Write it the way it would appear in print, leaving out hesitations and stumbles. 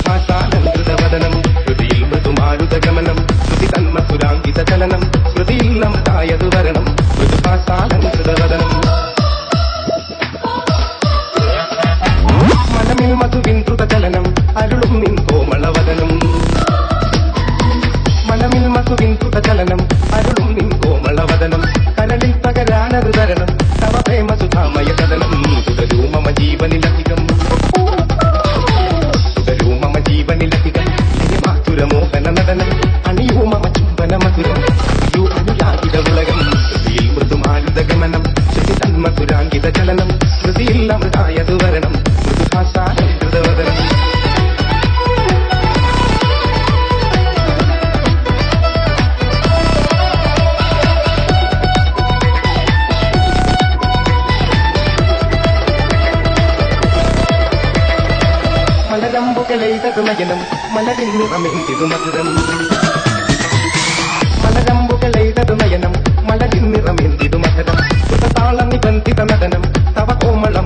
മൃദുഭാഷാലങ്കൃതവദനം ശ്രുതിയിൽ മൃദുമാരുതഗമനം ശ്രുതി തന്മസുരാങ്കിത ചലനം ശ്രുതിയിൽ അമൃതായതു വരണം മൃദുഭാഷാലങ്കൃതവദനം മനമിൽ മധുവിൻ ദ്രുതചലനം അരുളും നിൻ കോമളവദനം മനമിൽ മധുവിൻ ദ്രുതചലനം അരുളും നിൻ കോമളവദനം കരളിൽ പകരാനരുതരണം തവ പ്രേമസുധാമയ കഥനം തുടരൂ മമ ജീവനിലധികം തുടരൂ മമ ജീവനിലധികം മാധുരമോഹന നടനം അണിയൂ മമ ചുംബന മധുരം യു അനുരാഗിത ഉലകം ശ്രുതിയിൽ മൃദുമാരുതഗമനം ശ്രുതി തന്മധുരാങ്കിത ചലനം ശ്രുതിയിൽ അമൃതായതു വരണം മൃദുഭാഷാലങ്കൃതവദനം മലരമ്പുകളെയ്തതുനയനം മലരിൽ നിറമെന്തിതു മധുരം മലരമ്പുകളെയ്തതുനയനം മലരിൽ നിറമെന്തിതു മധുരം കൃതതാള നിബന്ധിത നടനം തവ കോമള